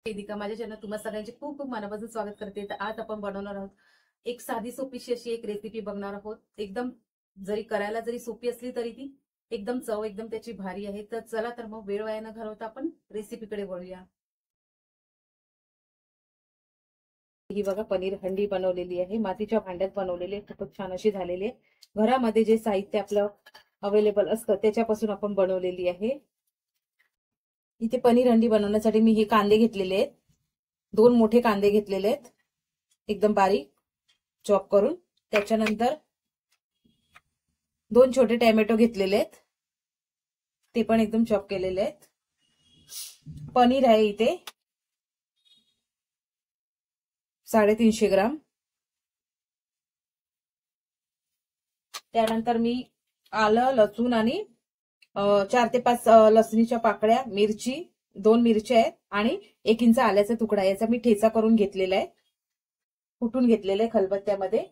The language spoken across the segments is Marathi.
वेदिका माझ्या चॅनल तुम्हा सगळ्यांचे खूप खूप मनापासून स्वागत करते। तर आज आपण बनवणार आहोत एक साधी सोपीशी अशी एक रेसिपी बघणार आहोत। एकदम जरी करायला जरी सोपी असली तरी ती एकदम चव एकदम त्याची भारी आहे। तर चला तर मग वेळ वाया न घालवता आपण रेसिपीकडे वळूया। ही बघा पनीर हंडी बनवलेली आहे, मातीच्या भांड्यात बनवलेली आहे, खूपच छान अशी झालेली आहे। घरामध्ये जे साहित्य आपलं अवेलेबल असतं त्याच्यापासून आपण बनवलेली आहे। इथे पनीर हंडी बनवण्यासाठी मी हे कांदे घेतलेले आहेत, 2 मोठे कांदे घेतलेले आहेत एकदम बारीक चॉप करून। त्याच्यानंतर 2 छोटे टोमॅटो घेतलेले आहेत, ते पण एकदम चॉप केलेले आहेत। पनीर आहे इथे 350 ग्राम। त्यानंतर मी आलं लसूण आणि 4 ते 5 लसणीच्या पाकळ्या, मिरची 2 मिरच्या आहेत आणि 1 इंच आल्याचा तुकडा, याचा मी ठेचा करून घेतलेला आहे, कुटून घेतलेला आहे खलबत्त्यामध्ये।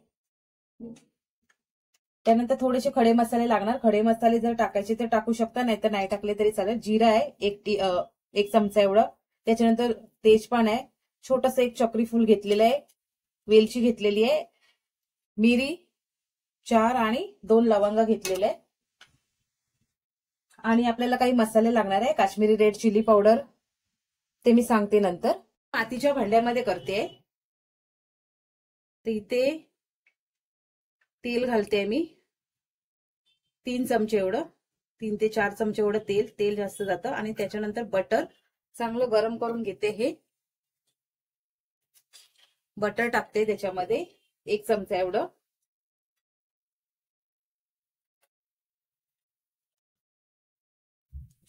त्यानंतर थोडेसे खडे मसाले लागणार, खडे मसाले जर टाकायचे तर टाकू शकता, नाहीतर नाही टाकले तरी चालेल। जिरा आहे 1 चमचा एवढं, त्याच्यानंतर तेजपान आहे, छोटस एक चक्री फूल घेतलेलं आहे, वेलची घेतलेली आहे, मिरी 4 आणि 2 लवंगा घेतलेले आहे। आणि आपल्याला काही मसाले लागणार आहे, काश्मीरी रेड चिली पावडर, ते मी सांगते नंतर। मातीच्या भांड्यामध्ये करते, तर इथे तेल घालते मी 3 चमचे एवढं, 3 ते 4 चमचे एवढं तेल जास्त जातं। आणि त्याच्यानंतर बटर चांगलं गरम करून घेते, हे बटर टाकते त्याच्यामध्ये 1 चमचा एवढं।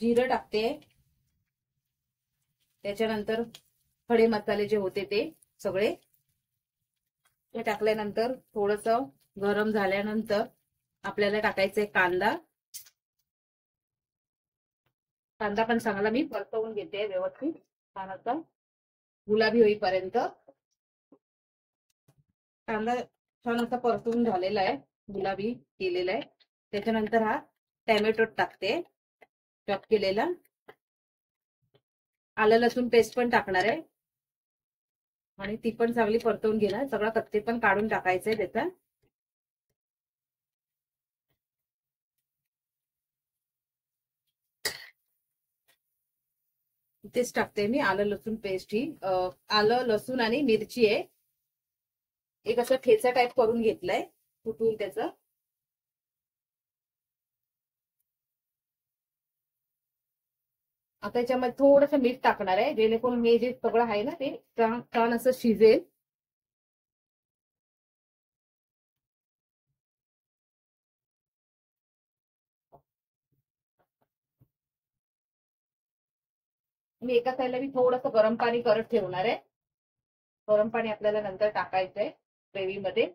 जिरं टाकते, त्याच्यानंतर खडे मसाले जे होते ते सगळे ते टाकल्यानंतर थोडंसं गरम झाल्यानंतर आपल्याला टाकायचंय कांदा पण चांगला मी परतवून घेते व्यवस्थित, छान असा गुलाबी होईपर्यंत। कांदा छान असा परतून झालेला आहे, गुलाबी केलेला आहे। त्याच्यानंतर हा टोमॅटो टाकते चॉप केलेला, आलं लसूण पेस्ट पण टाकणार आहे आणि ती पण चांगली परतवून घेणार, सगळा कच्चे पण काढून टाकायचंय त्याचा। इथेच टाकते मी आलं लसूण पेस्ट, ही आलं लसूण आणि मिरची आहे, एक असं ठेचा टाईप करून घेतलाय कुटून त्याचं। आता याच्यामध्ये थोडंसं मीठ टाकणार आहे, जेणेकरून हे जे सगळं आहे ना ते छान असं शिजेल। मी एका साईडला मी थोडंसं गरम पाणी करत ठेवणार आहे, गरम पाणी आपल्याला नंतर टाकायचंय ग्रेव्ही मध्ये।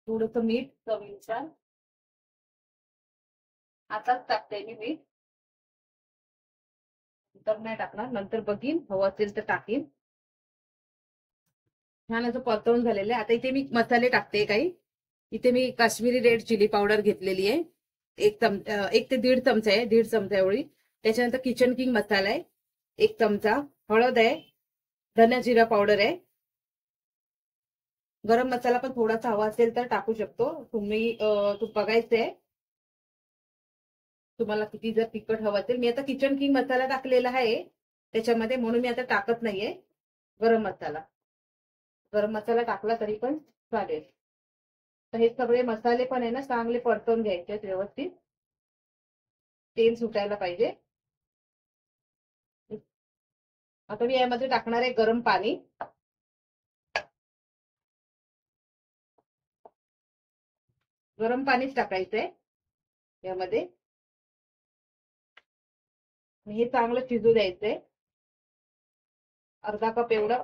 थोडंसं मीठ चवीनुसार आताच टाकते मी मीठ, नंतर नाही टाकणार, नंतर बघीन हवं असेल तर टाकीन। छान असं परतवून झालेलं आहे। आता इथे मी मसाले टाकते काही, इथे मी काश्मीरी रेड चिली पावडर घेतलेली आहे, 1 ते 1.5 चमचा आहे, 1.5 चमचा एवढी। त्याच्यानंतर किचन किंग मसाला आहे 1 चमचा, हळद आहे, धना जिरा पावडर आहे, गरम मसाला पण थोडासा हवा असेल तर टाकू शकतो तुम्ही, तू बघायचंय तुम्हाला किती जर तिखट हवं असेल। मी आता किचन किंग मसाला टाकलेला आहे त्याच्यामध्ये, म्हणून मी आता टाकत नाहीये गरम मसाला, गरम मसाला टाकला तरी पण चालेल। तर हे सगळे मसाले पण आहे ना चांगले परतवून घ्यायचे व्यवस्थित, तेल सुटायला पाहिजे। आता मी यामध्ये टाकणार आहे गरम पाणी, गरम पाणीच टाकायचंय यामध्ये, हे चांगलं शिजू द्यायचंय। अर्धा कप एवढं,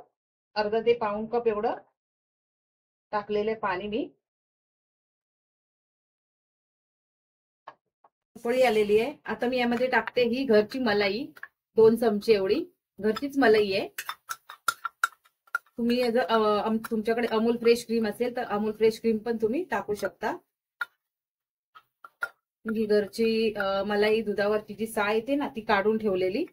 अर्धा ते पाऊण कप एवढं टाकलेलं पाणी मी। उकळी आलेली आहे, आता मी यामध्ये टाकते ही घरची मलाई 2 चमचे एवढी, घरचीच मलाई आहे। तुम्ही जर तुमच्याकडे अमूल फ्रेश क्रीम असेल तर अमूल फ्रेश क्रीम पण तुम्ही टाकू शकता. ही घरची मलाई दुधावरची जी साय येते ना ती काढून ठेवलेली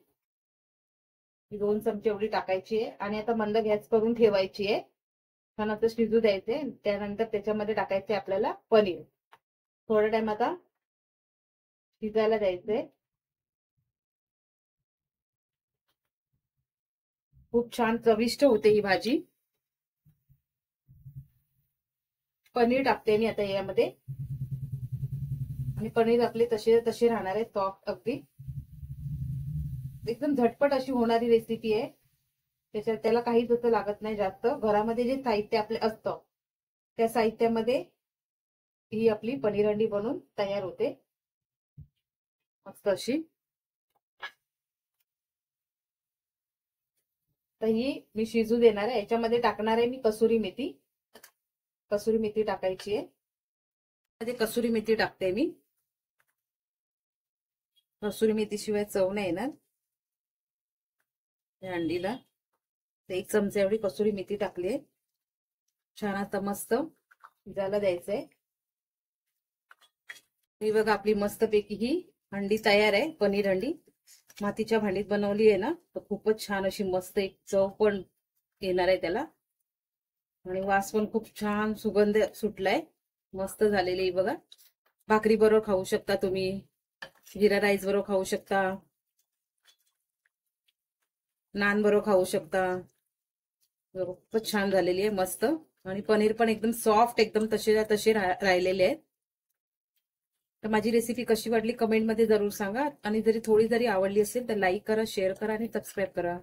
2 चमचे एवढी टाकायची आहे आणि आता मंद गॅस करून ठेवायची आहे. छान असं शिजू द्यायचे. त्यानंतर त्याच्यामध्ये टाकायचे आपल्याला पनीर. थोडा टाइम आता शिजायला द्यायचंय. खूप छान चविष्ट होते ही भाजी. पनीर टाकते मी आता यामध्ये आणि पनीर आपले तसे राहणार आहे सॉफ्ट अगदी. एकदम झटपट अशी होणारी रेसिपी आहे. त्याला काहीच असं लागत नाही जास्त. घरामध्ये जे साहित्य आपले असतं त्या साहित्यामध्ये ही आपली पनीर हंडी बनून तयार होते मस्त अशी. तर ही मी शिजू देणार आहे. याच्यामध्ये टाकणार आहे मी कसुरी मेथी. कसुरी मेथी टाकायची आहे. कसुरी मेथी टाकते मी. कसुरी मेथी शिवाय चव नाही येणार या अंडीला. 1 चमचा एवढी कसुरी मेथी टाकली आहे. छान आता मस्त शिजायला द्यायचंय. ही बघा आपली मस्त पैकी ही हंडी तयार आहे. पनीर हंडी मातीच्या भांडीत बनवली आहे ना तर खूपच छान अशी मस्त एक चव पण येणार आहे त्याला आणि वास पण खूप छान सुगंध सुटलाय. मस्त झालेली बघा. भाकरी बरोबर खाऊ शकता तुम्ही. जिरा राईस बरोबर खाऊ शकता. नान बरोबर खाऊ शकता. खूपच छान झालेली आहे मस्त. आणि पनीर पण एकदम सॉफ्ट एकदम तसे राहिलेले आहेत. तर माझी रेसिपी कशी वाटली कमेंटमध्ये जरूर सांगा आणि थोडी जरी आवडली असेल तर लाईक करा, शेअर करा आणि सबस्क्राईब करा.